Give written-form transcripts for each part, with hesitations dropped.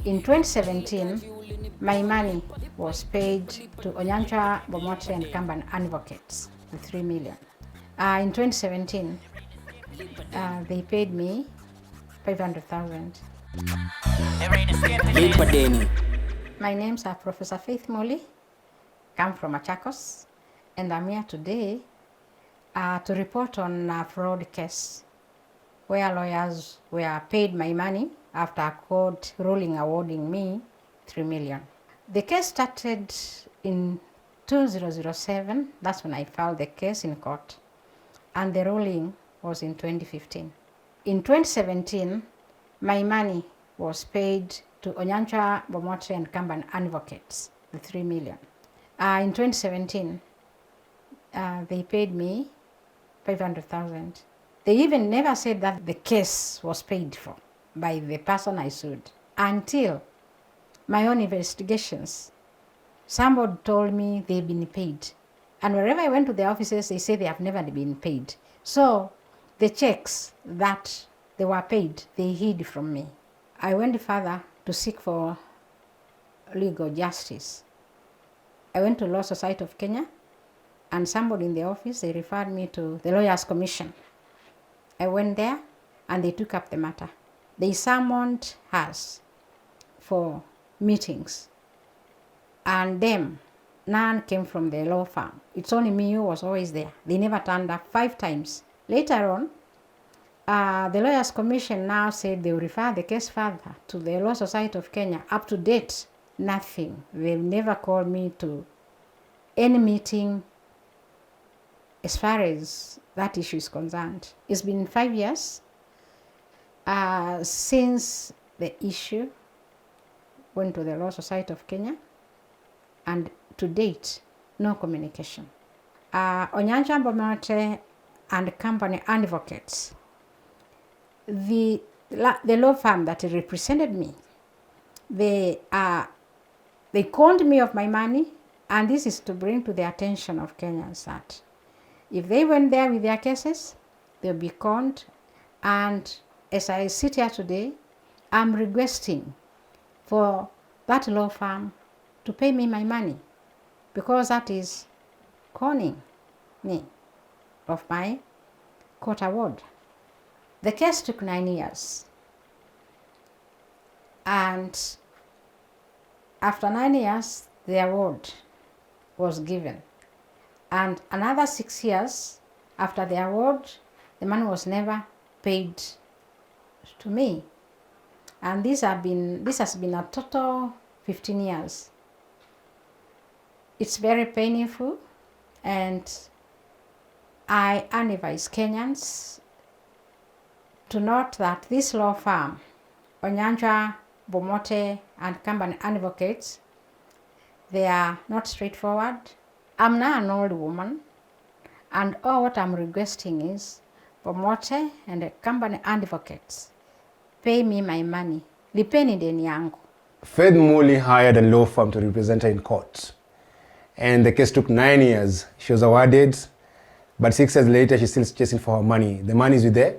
In 2017, my money was paid to Onyancha Bwomote and 𝐂𝐚𝐬𝐿 advocates, the 3 million. In 2017, they paid me 500,000. Lipa Deni. My names are Professor Faith Muli, come from Machakos, and I'm here today to report on a fraud case where lawyers were paid my money after a court ruling awarding me 3 million. The case started in 2007, that's when I filed the case in court, and the ruling was in 2015. In 2017, my money was paid to Onyancha Bwomote and 𝐂𝐚𝐬𝐿 advocates, the 3 million. In 2017, they paid me 500,000. They even never said that the case was paid for by the person I sued. Until my own investigations, somebody told me they've been paid. And wherever I went to the offices, they say they have never been paid. So the checks that they were paid, they hid from me. I went further to seek for legal justice. I went to Law Society of Kenya, and somebody in the office, they referred me to the Lawyers Commission. I went there, and they took up the matter. They summoned us for meetings, and them, none came from the law firm. It's only me who was always there. They never turned up 5 times. Later on, the Lawyers Commission now said they will refer the case further to the Law Society of Kenya. Up to date, nothing. They've never called me to any meeting as far as that issue is concerned. It's been 5 years since the issue went to the Law Society of Kenya, and to date, no communication. Onyancha Bwomote and 𝐂𝐚𝐭𝐫 advocates, the law firm that represented me, they conned me of my money, and this is to bring to the attention of Kenyans that if they went there with their cases, they'll be conned. And as I sit here today, I'm requesting for that law firm to pay me my money, because that is conning me of my court award. The case took 9 years, and after 9 years, the award was given. And another 6 years after the award, the money was never paid to me. And this has been a total 15 years. It's very painful, and I advise Kenyans to note that this law firm, Onyancha Bwomote and 𝐂𝐚𝐬𝐿 advocates, they are not straightforward. I'm now an old woman, and all what I'm requesting is Bwomote and 𝐂𝐚𝐿 advocates pay me my money. Lipeni deni yangu. Faith Muli hired a law firm to represent her in court, and the case took 9 years. She was awarded, but 6 years later, she's still chasing for her money. The money is with the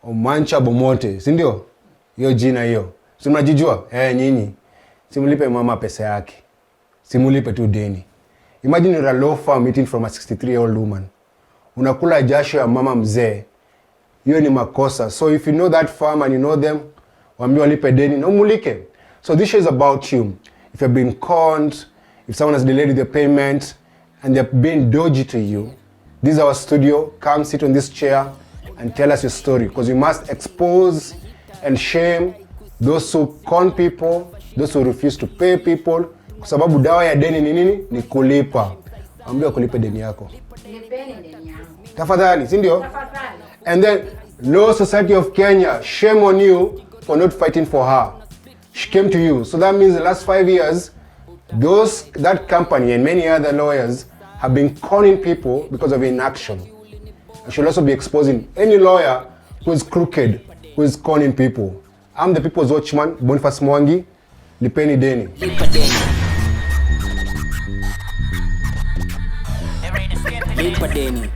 Onyancha Bwomote, si ndio? Hiyo jina hiyo. Si mnajijua? Nyinyi. Simulipe mama pesa yake. Simulipe tu deni. Imagine you're a law firm meeting from a 63-year-old woman. Unakula jasho ya mama mzee. Hiyo ni makosa. So if you know that firm and you know them, waambie walipe deni na umulike. So this show is about you. If you've been conned, if someone has delayed with your payment, and they're being dodgy to you, this is our studio. Come sit on this chair and tell us your story, because we must expose and shame those who con people, those who refuse to pay people, kwa sababu dawa ya deni ni nini? Ni kulipa. Ambia kulipe deni yako. Lipeni deni yangu. Tafadhali, si ndio? Tafadhali. And then Law Society of Kenya, shame on you for not fighting for her. She came to you. So that means the last 5 years, that company and many other lawyers have been conning people because of inaction. I should also be exposing any lawyer who is crooked, who is conning people. I'm the People's Watchman, Boniface Mwangi. Lipeni deni. Lipa Deni. Lipa Deni.